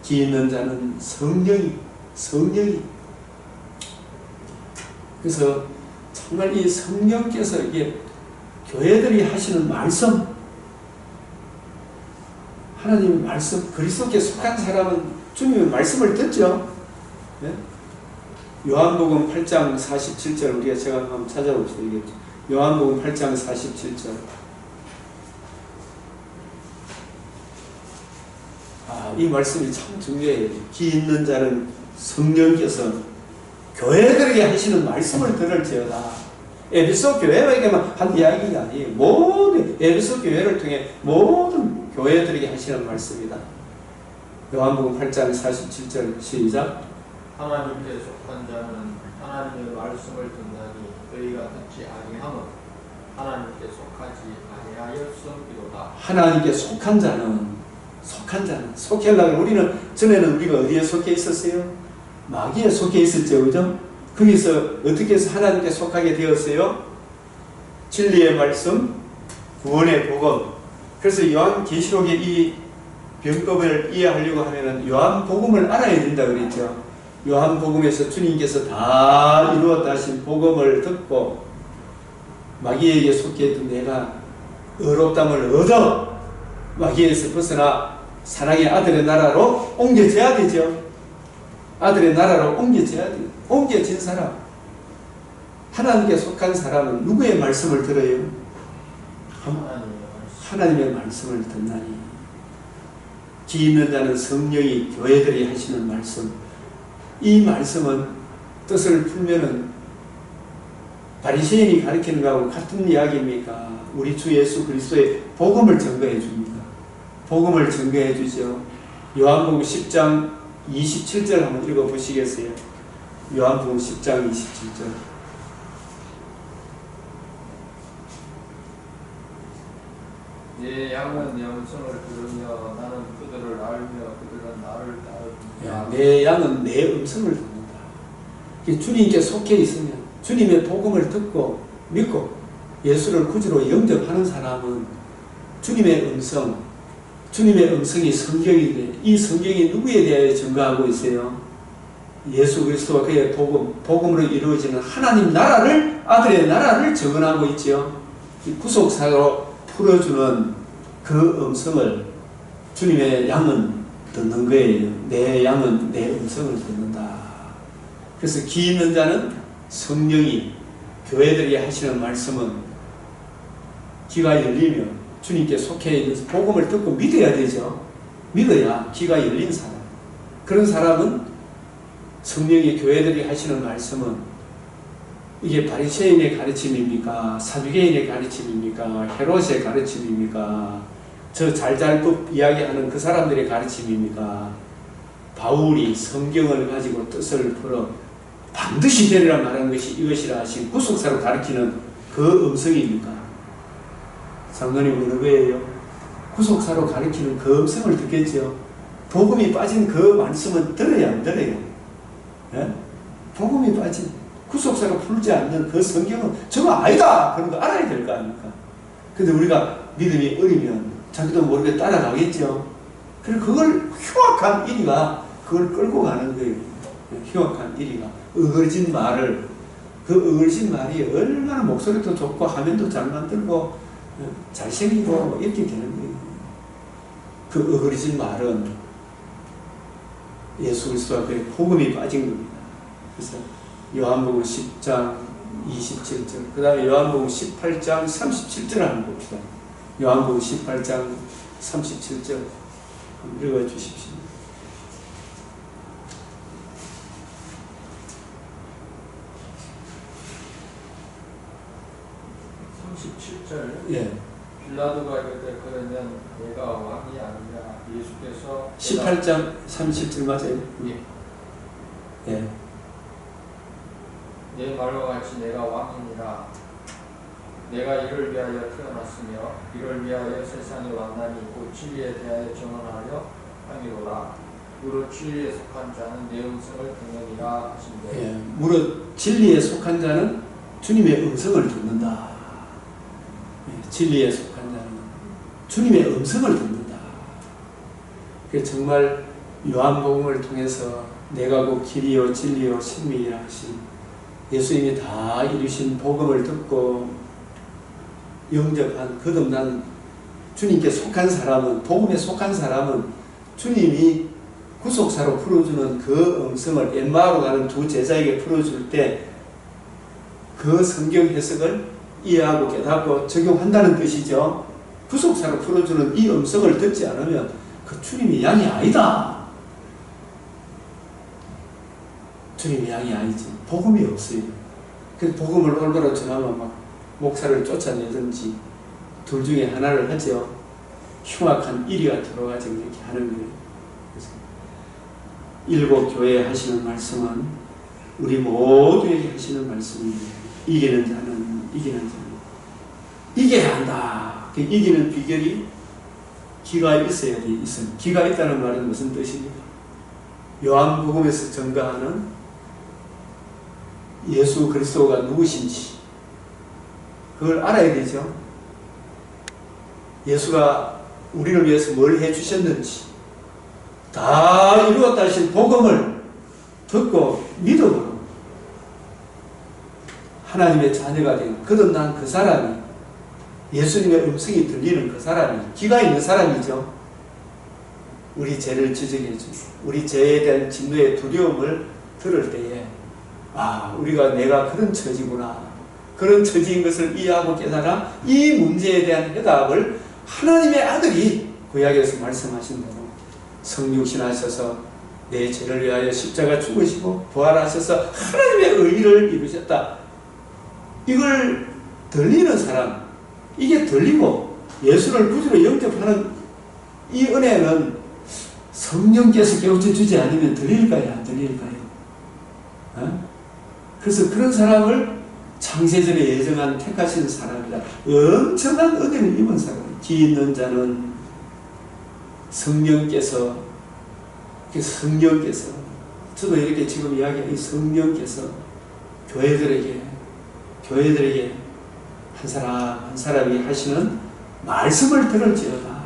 기 있는 자는 성령이. 그래서 정말 이 성령께서 이게 교회들이 하시는 말씀, 하나님의 말씀, 그리스도께 속한 사람은 주님의 말씀을 듣죠. 네? 요한복음 8장 47절 우리가 제가 한번 찾아봅시다. 이게 요한복음 8장 47절. 이 말씀이 참 중요해요. 기 있는 자는 성령께서 교회들에게 하시는 말씀을 들을지어다. 에베소 교회에게만 한 이야기가 아니에요. 모든 에베소 교회를 통해 모든 교회들에게 하시는 말씀이다. 요한복음 8장 47절 시작. 하나님께 속한 자는 하나님의 말씀을 듣나니 너희가 듣지 아니함은 하나님께 속하지 아니하였음이로다. 하나님께 속한 자는 속하려면 우리는 전에는 우리가 어디에 속해 있었어요? 마귀에 속해 있었죠, 그죠? 거기서 어떻게 해서 하나님께 속하게 되었어요? 진리의 말씀, 구원의 복음. 그래서 요한계시록의 이 병법을 이해하려고 하면은 요한복음을 알아야 된다 그랬죠. 요한복음에서 주님께서 다 이루었다 하신 복음을 듣고 마귀에게 속해 있던 내가 의롭담을 얻어 마귀에서 벗어나 사랑의 아들의 나라로 옮겨져야 되죠. 아들의 나라로 옮겨져야 돼요. 옮겨진 사람, 하나님께 속한 사람은 누구의 말씀을 들어요? 하나님의 말씀을 듣나니. 기 있는 자는 성령이 교회들이 하시는 말씀. 이 말씀은 뜻을 풀면은 바리새인이 가르치는 것하고 같은 이야기입니까? 우리 주 예수 그리스도의 복음을 증거해 줍니다. 복음을 증거해 주죠. 요한복음 10장 27절 한번 읽어보시겠어요? 요한복음 10장 27절. 내 양은 내 음성을 들으며 나는 그들을 알며 그들은 나를 따르느니라. 내 양은 내 음성을 듣는다. 주님께 속해 있으면 주님의 복음을 듣고 믿고 예수를 구주로 영접하는 사람은 주님의 음성이 성경인데 이 성경이 누구에 대하여 증거하고 있어요? 예수 그리스도와 그의 복음으로 이루어지는 하나님 나라를, 아들의 나라를 증언하고 있죠. 구속사로 풀어주는 그 음성을 주님의 양은 듣는 거예요. 내 양은 내 음성을 듣는다. 그래서 귀 있는 자는 성령이 교회들이 하시는 말씀은 귀가 열리면 주님께 속해 있는 복음을 듣고 믿어야 되죠. 믿어야 귀가 열린 사람. 그런 사람은 성령이 교회들이 하시는 말씀은 이게 바리새인의 가르침입니까? 사두개인의 가르침입니까? 헤롯의 가르침입니까? 저 잘잘법 이야기하는 그 사람들의 가르침입니까? 바울이 성경을 가지고 뜻을 풀어 반드시 되리라 말하는 것이 이것이라 하신 구속사로 가르치는 그 음성입니까? 장로님 어느 거예요? 구속사로 가르치는 그 음성을 듣겠죠. 복음이 빠진 그 말씀은 들어야 안 들어요? 예? 복음이 빠진 구속사로 풀지 않는 그 성경은 저거 아니다! 그런 거 알아야 될 거 아닙니까? 근데 우리가 믿음이 어리면 자기도 모르게 따라가겠죠. 그래서 그걸 흉악한 이리가 그걸 끌고 가는 거예요. 흉악한 이리가 어거진 말을, 그 어거진 말이 얼마나 목소리도 좋고 화면도 잘 만들고 잘생기고 이렇게 되는 거예요. 그 어거진 말은 예수 그리스도와 그의 복음이 빠진 겁니다. 그래서 요한복음 10장 27절, 그 다음에 요한복음 18장 37절 한번 봅시다. 요한복음 18장 37절 한번 읽어주십시오. 예. 빌라도가 이르되 그러면 내가 왕이 아니라 예수께서 18장 37절 맞아요? 예. 내 말과 같이 내가 왕이니라. 내가 이를 위하여 태어났으며 이를 위하여 세상에 왔나니 곧 진리에 대하여 증언하려 함이로라. 무릇 진리에 속한 자는 내 음성을 듣느니라 하신대. 예. 무릇 진리에 속한 자는 주님의 음성을 듣는다. 예. 진리에 속한 자는 주님의 음성을 듣는다. 정말 요한복음을 통해서 내가 곧 길이요 진리요 생명이라 하신 예수님이 다 이루신 복음을 듣고 영접한 거듭난 주님께 속한 사람은, 복음에 속한 사람은 주님이 구속사로 풀어주는 그 음성을 엠마오로 가는 두 제자에게 풀어줄 때 그 성경 해석을 이해하고 깨닫고 적용한다는 뜻이죠. 구속사로 풀어주는 이 음성을 듣지 않으면 그 주님이 양이 아니다. 주님이 양이 아니지. 복음이 없어요. 그래서 복음을 올바로 전하면 막 목사를 쫓아내든지 둘 중에 하나를 하죠. 흉악한 이리가 들어가지고 이렇게 하는 거예요. 그래서 일곱 교회에 하시는 말씀은 우리 모두에게 하시는 말씀입니다. 이기는 자는 이기는 자는 이겨야 한다. 그 이기는 비결이 기가 있어야 돼. 기가 있다는 말은 무슨 뜻입니까? 요한복음에서 증거하는 예수 그리스도가 누구신지 그걸 알아야 되죠. 예수가 우리를 위해서 뭘 해주셨는지 다 이루었다 하신 복음을 듣고 믿음으로 하나님의 자녀가 된 거듭난 그 사람이, 예수님의 음성이 들리는 그 사람이 기가 있는 사람이죠. 우리 죄를 지적해주고 우리 죄에 대한 진노의 두려움을 들을 때에 우리가 내가 그런 처지구나, 그런 처지인 것을 이해하고 깨달아 이 문제에 대한 해답을 하나님의 아들이 구약에서 말씀하신 대로 성육신하셔서 내 죄를 위하여 십자가 죽으시고 부활하셔서 하나님의 의를 이루셨다. 이걸 들리는 사람, 이게 들리고 예수를 구주로 영접하는 이 은혜는 성령께서 깨우쳐 주지 않으면 들릴까요? 안 들릴까요? 그래서 그런 사람을 창세전에 예정한 택하신 사람이다. 엄청난 은혜를 입은 사람. 기 있는 자는 성령께서 저도 이렇게 지금 이야기한 이 성령께서 교회들에게 한 사람 한 사람이 하시는 말씀을 들을지어다.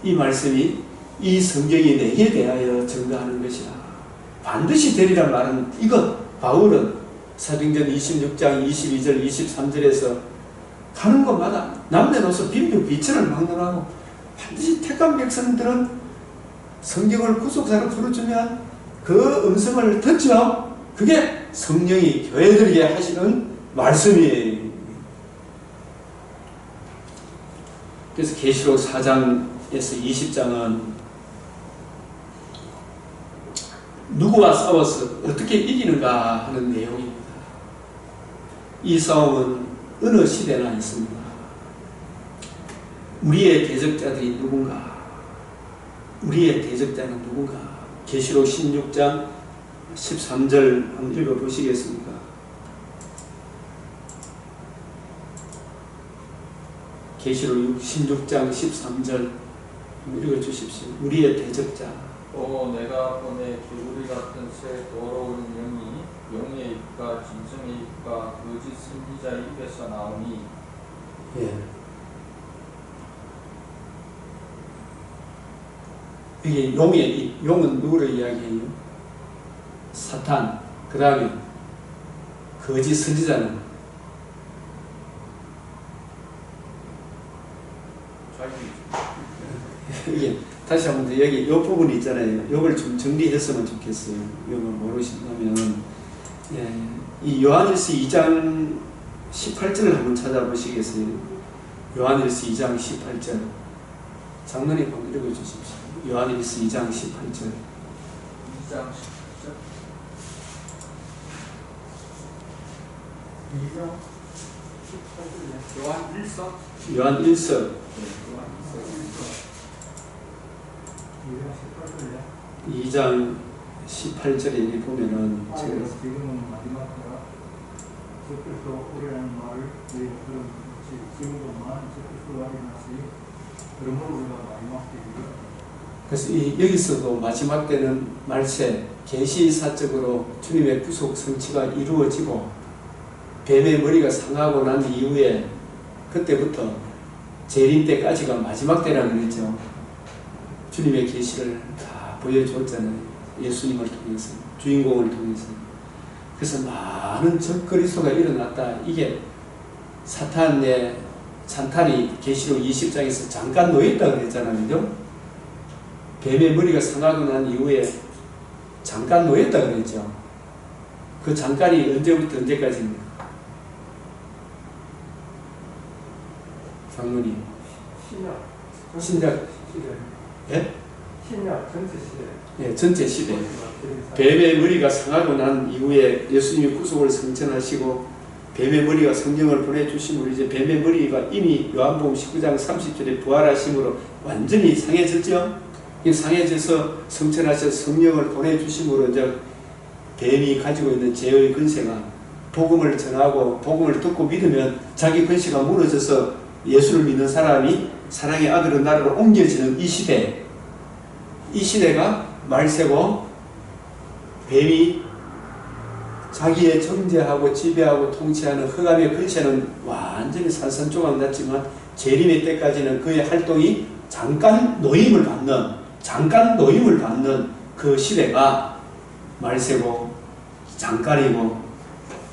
이 말씀이 이 성경이 내게 대하여 증거하는 것이라. 반드시 되리란 말은 이것. 바울은 사도행전 26장 22절 23절에서 가는 곳마다 남녀노소 빈병 비천을 막론하고 반드시 택한 백성들은 성경을 구속사로 부르주면 그 음성을 듣죠. 그게 성령이 교회들에게 하시는 말씀이에요. 그래서 계시록 4장에서 20장은 누구와 싸워서 어떻게 이기는가 하는 내용입니다. 이 싸움은 어느 시대나 있습니다. 우리의 대적자들이 누군가? 우리의 대적자는 누군가? 계시록 16장 13절 한번 읽어보시겠습니까? 계시록 16장 13절 읽어주십시오. 우리의 대적자. 또 내가 보내 개구리 같은 새 더러운 영이 용의 입과 짐승의 입과 거짓 선지자의 입에서 나오니 예. 이게 용의 입, 용은 누구를 이야기해요? 사탄. 그 다음에 거짓 선지자는 이게 다시 한번 여기 이 부분이 있잖아요. 이걸 좀 정리했으면 좋겠어요. 이걸 모르신다면 이 요한일서 2장 18절을 한번 찾아보시겠어요? 요한일서 2장 18절 장로님 한번 읽어주십시오. 요한일서 2장 18절 2장 18절 요한일서 2장 18절에 보면은 지금은 마지막 때라 그래서 오래라는 말을 우리가 들은 것이 지금도 많은 그리스도가 일어났으니 그러므로 우리가 마지막 때이라. 그래서 여기서도 마지막 때는 말세 계시사적으로 주님의 구속 성취가 이루어지고 뱀의 머리가 상하고 난 이후에 그때부터 재림 때까지가 마지막 때라 그랬죠. 주님의 계시를 다 보여줬잖아요. 예수님을 통해서, 주인공을 통해서. 그래서 많은 적그리스도가 일어났다. 이게 사탄이 계시록 20장에서 잠깐 놓였다 그랬잖아요. 그죠? 뱀의 머리가 상하고 난 이후에 잠깐 놓였다 그랬죠. 그 잠깐이 언제부터 언제까지입니까? 장로님. 신약 예? 신약 전체 시대. 예, 전체 시대. 뱀의 머리가 상하고 난 이후에 예수님이 구속을 성천하시고 뱀의 머리가 성령을 보내주심으로 이제 뱀의 머리가 이미 요한복음 19장 30절에 부활하심으로 완전히 상해졌죠. 이 상해져서 성천하셔서 성령을 보내주심으로 이제 뱀이 가지고 있는 죄의 근세가 복음을 전하고 복음을 듣고 믿으면 자기 근세가 무너져서 예수를 믿는 사람이 사랑의 아들의 나라로 옮겨지는 이 시대. 이 시대가 말세고 뱀이 자기의 정죄하고 지배하고 통치하는 흑암의 근세는 완전히 산산조각 났지만 재림의 때까지는 그의 활동이 잠깐 노임을 받는 그 시대가 말세고 잠깐이고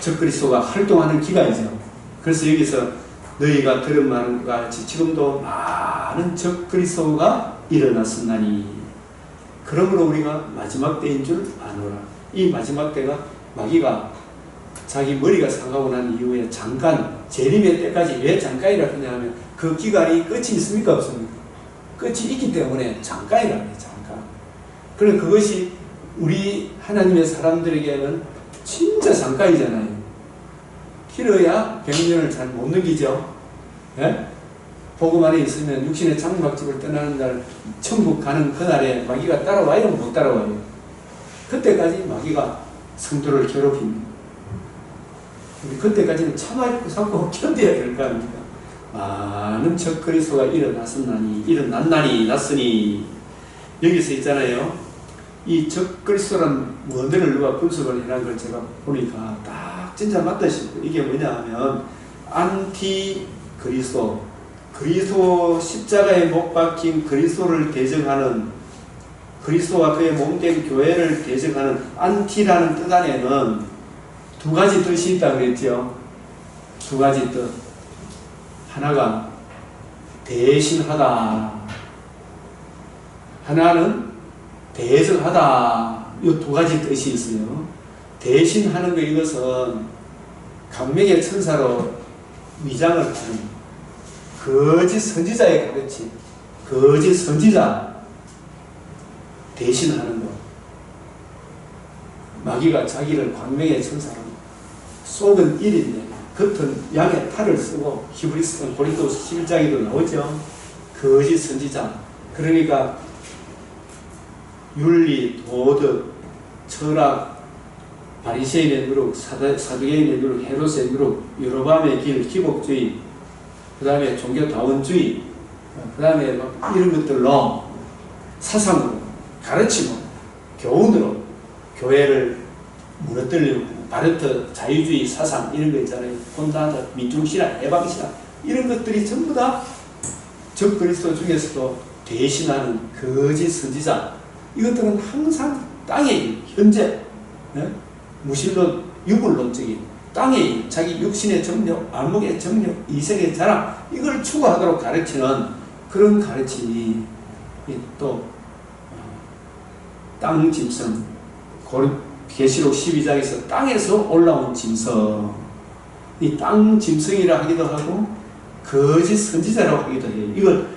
적그리스도가 활동하는 기간이죠. 그래서 여기서 너희가 들은 말과 같이 지금도 많은 적그리스도가 일어났으나니 그러므로 우리가 마지막 때인 줄 아노라. 이 마지막 때가 마귀가 자기 머리가 상하고 난 이후에 잠깐 재림의 때까지 왜 잠깐이라 하냐면 그 기간이 끝이 있습니까 없습니까? 끝이 있기 때문에 잠깐이라 해요. 잠깐. 그럼 그것이 우리 하나님의 사람들에게는 진짜 상가이잖아요. 길어야 100년을 잘 못 넘기죠. 예? 복음 안에 있으면 육신의 장막집을 떠나는 날 천국 가는 그날에 마귀가 따라와요? 못 따라와요? 그때까지 마귀가 성도를 괴롭힙니다. 근데 그때까지는 참아 참고 견뎌야 될 거 아닙니까? 많은 적그리스도가 일어났으니 여기서 있잖아요. 이 적그리스도란 뭐들을 누가 분석을 해놓은 걸 제가 보니까 딱 진짜 맞듯이 이게 뭐냐 하면 안티 그리스도, 그리스도 십자가에 못 박힌 그리스도를 대적하는, 그리스도와 그의 몸된 교회를 대적하는 안티라는 뜻 안에는 두 가지 뜻이 있다고 그랬죠. 두 가지 뜻. 하나가 대신하다, 하나는 대적하다. 이 두 가지 뜻이 있어요. 대신하는 거, 이것은 강명의 천사로 위장을 하는 거짓 선지자의 가르침, 거짓 선지자 대신하는 것. 마귀가 자기를 광명의 천사로, 속은 1인데 겉은 양의 탈을 쓰고, 히브리서 고린도서 11장에도 나오죠. 거짓 선지자. 그러니까 윤리, 도덕, 철학, 바리새인의 누룩, 사두개인의 누룩, 헤롯의 누룩, 여로밤의 길, 기복주의, 그 다음에 종교다원주의, 그 다음에 이런 것들로 사상으로, 가르침으로, 교훈으로 교회를 무너뜨리려고 바르트 자유주의 사상 이런 거 있잖아요. 폰다드, 민중신학, 해방신학 이런 것들이 전부 다 적그리스도 중에서도 대신하는 거짓 선지자, 이것들은 항상 땅에 현재 무신론, 유불론적인 땅에 자기 육신의 정력, 안목의 정력, 이색의 자랑 이걸 추구하도록 가르치는 그런 가르침이 또 땅 짐승, 계시록 12장에서 땅에서 올라온 짐승, 이 땅 짐승이라 하기도 하고 거짓 선지자라고 하기도 해요. 이걸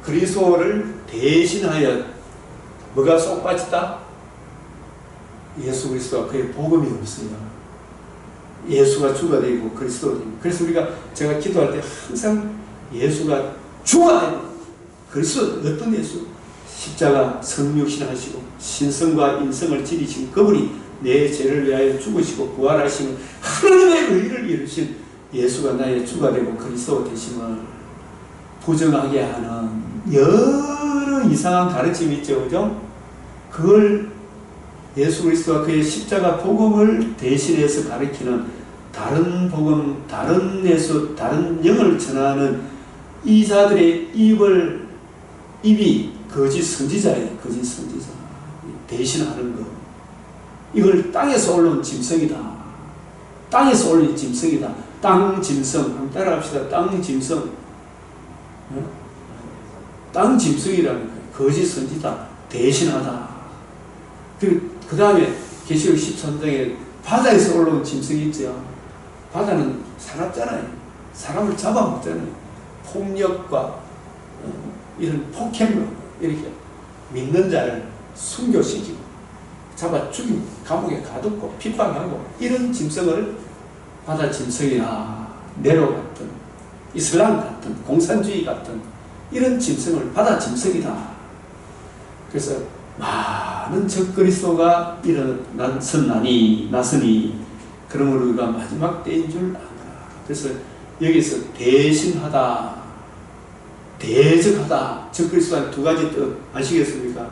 그리스도를 대신하여 뭐가 쏙 빠졌다? 예수 그리스도와 그의 복음이 없어요. 예수가 주가 되고 그리스도가 되고. 그래서 우리가 제가 기도할 때 항상 예수가 주가 되고 그리스도, 어떤 예수? 십자가 성육신 하시고 신성과 인성을 지니신 그분이 내 죄를 위하여 죽으시고 부활하시는 하나님의 의를 이루신 예수가 나의 주가 되고 그리스도 되심을 부정하게 하는 여러 이상한 가르침이 있죠. 그죠? 그걸 예수 그리스도와 그의 십자가 복음을 대신해서 가르치는 다른 복음, 다른 예수, 다른 영을 전하는 이 자들의 입이 거짓 선지자예요. 거짓 선지자. 대신하는 것. 이걸 땅에서 올라온 짐승이다. 땅에서 올린 짐승이다. 땅 짐승. 한번 따라합시다. 땅 짐승. 땅 짐승이라는 거예요. 거짓 선지자. 대신하다. 그 다음에 계시록 13장에 바다에서 올라온 짐승이 있죠. 바다는 살았잖아요. 사람을 잡아먹잖아요. 폭력과 이런 폭행으로 이렇게 믿는 자를 순교시키고 잡아 죽이고 감옥에 가두고 핍박하고 이런 짐승을 바다 짐승이나 네로 같은 이슬람 같은 공산주의 같은 이런 짐승을 바다 짐승이다. 그래서 많은 적그리스도가 일어났으니 그러므로 우리가 마지막 때인 줄 안다. 그래서 여기서 대신하다, 대적하다, 적그리스도한 두 가지 뜻 아시겠습니까?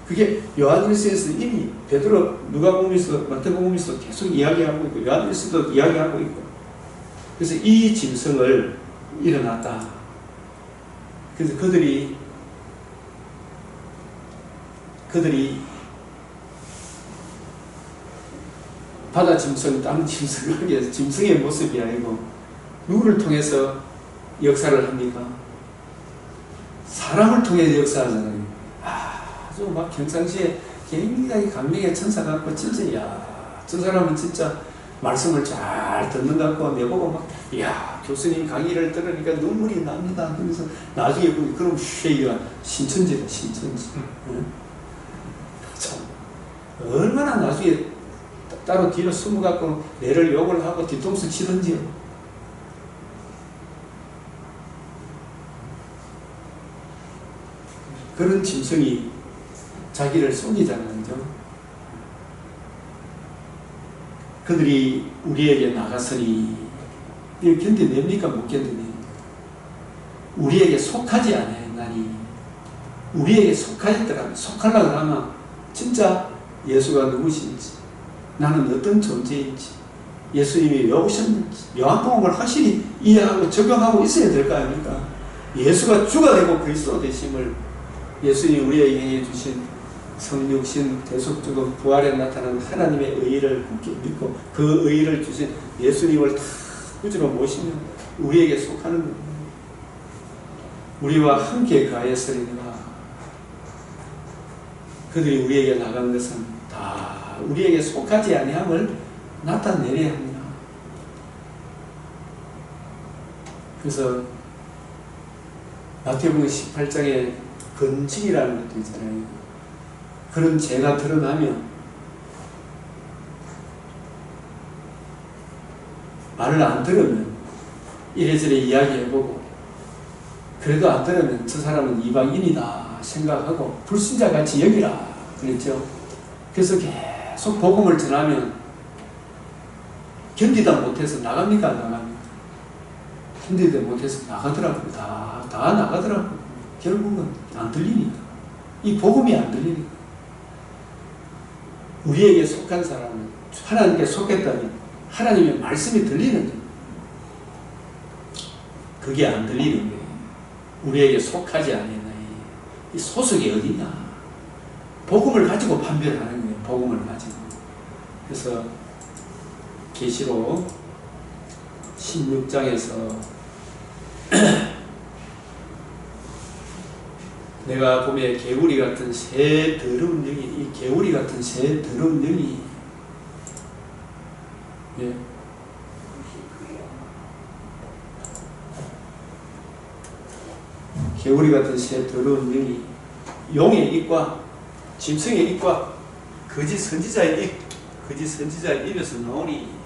그게 요한일서에서 이미 베드로, 누가복음에서, 마태복음에서 계속 이야기하고 있고 요한일서도 이야기하고 있고, 그래서 이 짐승을 일어났다. 그래서 그들이 바다 짐승, 땅 짐승, 그게 짐승의 모습이 아니고 누구를 통해서 역사를 합니까? 사람을 통해 역사하잖아요. 아주 막 평상시에 굉장히 감명의 천사 같고 진짜 저 사람은 진짜 말씀을 잘 듣는 것 같고 내보고 막 교수님 강의를 들으니까 눈물이 납니다. 그래서 나중에 보니 그럼 쉐이가 신천지다, 신천지. 참 얼마나 나중에 따로 뒤로 숨어갖고 내를 욕을 하고 뒤통수 치든지요. 그런 짐승이 자기를 속이잖아요. 그죠? 그들이 우리에게 나갔으니 이걸 견뎌냅니까? 못 견뎌내요. 우리에게 속하지 않았나니 우리에게 속하였더라면 속하려고 하면 진짜 예수가 누구신지 나는 어떤 존재인지 예수님이 왜 오셨는지 요한복음을 확실히 이해하고 적용하고 있어야 될 거 아닙니까? 예수가 주가 되고 그리스도 되심을 예수님이 우리에게 행해 주신 성육신 대속주고 부활에 나타난 하나님의 의의를 굳게 믿고 그 의의를 주신 예수님을 다 구주로 모시면 우리에게 속하는 겁니다. 우리와 함께 가했으리라. 그들이 우리에게 나간 것은 다 우리에게 속하지 아니함을 나타내려야 합니다. 그래서 마태복음 18장에 건증이라는 것도 있잖아요. 그런 죄가 드러나면 말을 안 들으면 이래저래 이야기해보고 그래도 안 들으면 저 사람은 이방인이다 생각하고 불신자같이 여기라 그랬죠. 그래서 계속 복음을 전하면 견디다 못해서 나갑니까? 안 나갑니까? 견디다 못해서 나가더라고요. 다 나가더라고요. 결국은 안 들리니까. 이 복음이 안 들리니까. 우리에게 속한 사람은 하나님께 속했다면 하나님의 말씀이 들리는 거예요. 그게 안 들리는 거예요. 우리에게 속하지 않았나. 이 소속이 어디냐. 복음을 가지고 판별하는 거예요. 복음을 가지고. 그래서 계시록 16장에서 내가 보면 개구리 같은 새 더러운 영이, 이 개구리 같은 새 더러운 영이, 예. 개구리 같은 새 더러운 영이 용의 입과 짐승의 입과 거짓 선지자의 입, 거짓 선지자의 입에서 나오니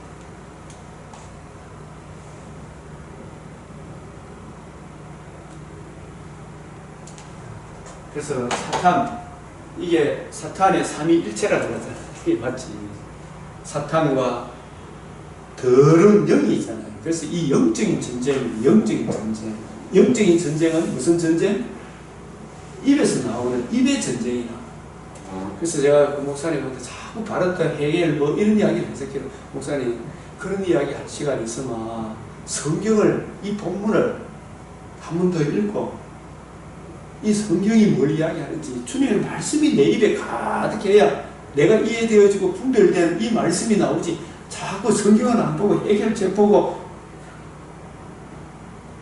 그래서 사탄, 이게 사탄의 삼위일체라 그러잖아요. 이게 맞지. 사탄과 더러운 영이 있잖아요. 그래서 이 영적인 전쟁, 영적인 전쟁. 영적인 전쟁은 무슨 전쟁? 입에서 나오는 입의 전쟁이다. 그래서 제가 그 목사님한테 자꾸 바르타, 헤겔 뭐 이런 이야기를 했었기로 목사님 그런 이야기 할 시간이 있으면 성경을, 이 본문을 한 번 더 읽고 이 성경이 뭘 이야기하는지 주님의 말씀이 내 입에 가득해야 내가 이해되어지고 분별된 이 말씀이 나오지. 자꾸 성경은 안 보고 해결책 보고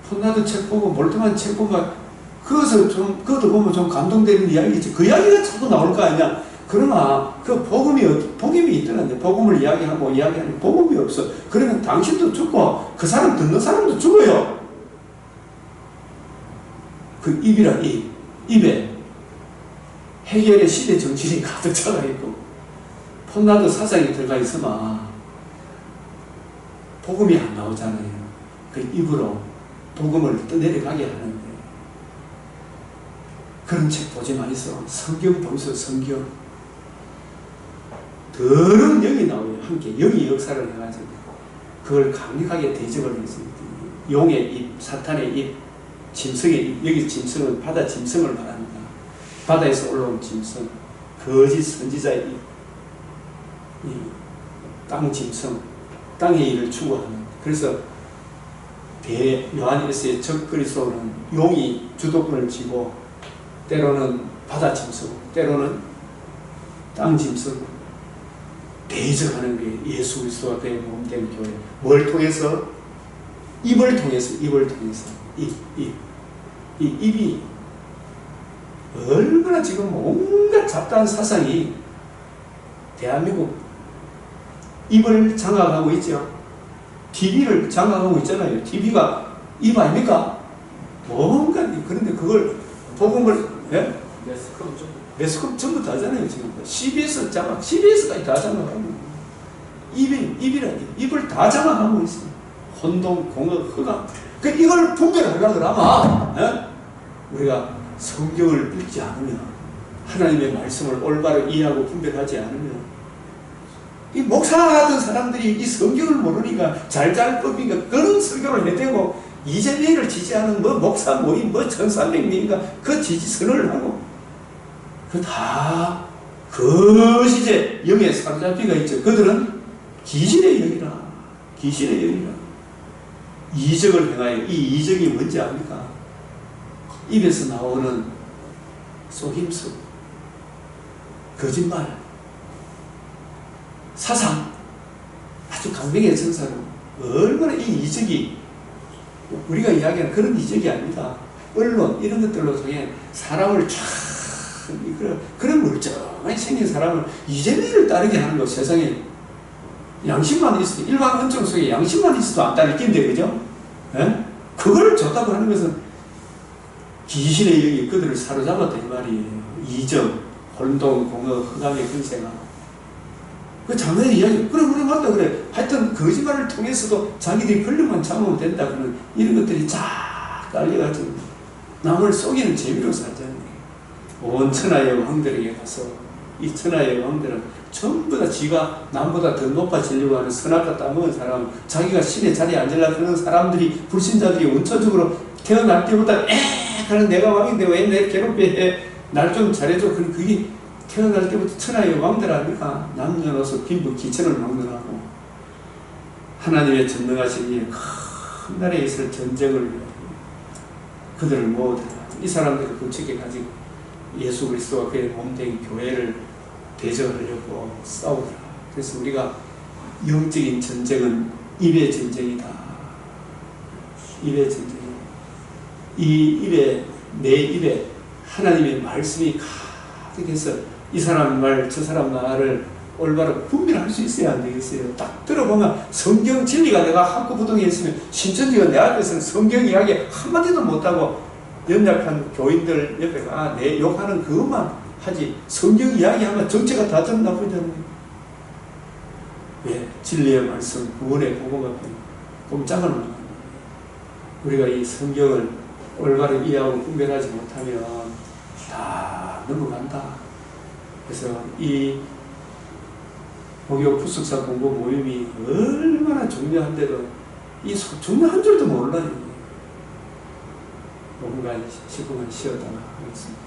폰나드 책 보고 몰통한 책 보면 그것도 보면 좀 감동되는 이야기겠지. 그 이야기가 자꾸 나올 거 아니야. 그러나 그 복음이 있더란데 복음을 이야기하는 복음이 없어. 그러면 당신도 죽고 그 사람 듣는 사람도 죽어요. 그 입이란 입에 해결의 시대 정신이 가득 차가 있고 폰나드 사상이 들어가 있으면 복음이 안 나오잖아요. 그 입으로 복음을 떠내려가게 하는 거예요. 그런 책 보지 마이소. 성경 보이소. 성경. 더러운 영이 나오요. 함께 영이 역사를 해가지고 그걸 강력하게 대적을 했습니다. 용의 입, 사탄의 입, 짐승의 입. 여기 짐승은 바다 짐승을 말합니다. 바다에서 올라온 짐승, 거짓 선지자의 입, 땅 짐승, 땅의 일을 추구하는. 그래서 요한일서의 적 그리스도는 용이 주도권을 쥐고 때로는 바다 짐승, 때로는 땅 짐승 대적하는 게 예수 그리스도가 그의 몸된 교회. 뭘 통해서? 입을 통해서. 이 입이 얼마나 지금 온갖 잡다한 사상이 대한민국 입을 장악하고 있죠. TV를 장악하고 있잖아요. TV가 입 아닙니까? 뭔가 그런데 그걸 복음을 예? 매스컴 전부 다 하잖아요. 지금 CBS 장악, CBS까지 다 장악하고 입을 다 장악하고 있어. 혼동, 공업, 허감. 이걸 분별하려고 아마 우리가 성경을 읽지 않으면, 하나님의 말씀을 올바로 이해하고 분별하지 않으면, 이 목사 같은 사람들이 이 성경을 모르니까 잘잘법이니까 그런 설교를 해대고 이재명을 지지하는 목사 모임 천삼백명인가 그 지지 선언을 하고 그 다 거시제 영에 사로잡히가 있죠. 그들은 귀신의 영이라. 귀신의 영이라. 이적을 행하여, 이 이적이 뭔지 압니까? 입에서 나오는 속임수, 거짓말, 사상, 아주 강력의 전사로 얼마나 이 이적이, 우리가 이야기하는 그런 이적이 아닙니다. 언론 이런 것들로 통해 사람을 쫙 그런 멀쩡하게 생긴 사람을 이재명을 따르게 하는 거, 세상에 양심만 있어도, 일반 헌정 속에 양심만 있어도 안 따를 낀데, 그죠? 예? 그걸 좋다고 하는 것은 귀신의 영이 그들을 사로잡았다 이 말이에요. 이적, 혼동, 공업, 흑암의 근세가. 그 장난의 이야기. 그래 맞다 그래. 하여튼 거짓말을 통해서도 자기들이 권력만 잡으면 된다 그런 이런 것들이 쫙 깔려가지고 남을 속이는 재미로 살잖아요. 온 천하의 왕들에게 가서 이 천하의 왕들은 전부 다 지가 남보다 더 높아지려고 하는 선악과 따먹은 사람, 자기가 신의 자리에 앉으려고 하는 사람들이, 불신자들이 원초적으로 태어날 때부터 하는 내가 왕인데 왜 내 괴롭게 날 좀 잘해줘. 그게 태어날 때부터 천하의 왕들 아닙니까? 남녀노소 빈부 기천을 막론하고 하나님의 전능하신 이 큰 나라에 있을 전쟁을 위하여 그들을 모으더라. 이 사람들을 굳게 가지고 예수 그리스도와 그의 몸된 교회를 대적하려고 싸우더라. 그래서 우리가 영적인 전쟁은 입의 전쟁이다. 입의 전쟁이다. 이 입에, 내 입에 하나님의 말씀이 가득해서 이 사람 말, 저 사람 말을 올바로 분별할 수 있어야 안 되겠어요. 딱 들어보면 성경 진리가 내가 학구부동에 있으면 신천지가 내 앞에서는 성경 이야기 한마디도 못하고 연약한 교인들 옆에 내 욕하는 그것만 하지, 성경 이야기하면 정체가 다 나쁘잖아요. 예, 진리의 말씀, 구원의 복음 앞에 꼼짝을 못합니다. 우리가 이 성경을 올바로 이해하고 분별하지 못하면 다 넘어간다. 그래서 이 목욕 푸석사 공부 모임이 얼마나 중요한데도 이 중요한 줄도 몰라요. 5분간 10분간 쉬었다가 하겠습니다.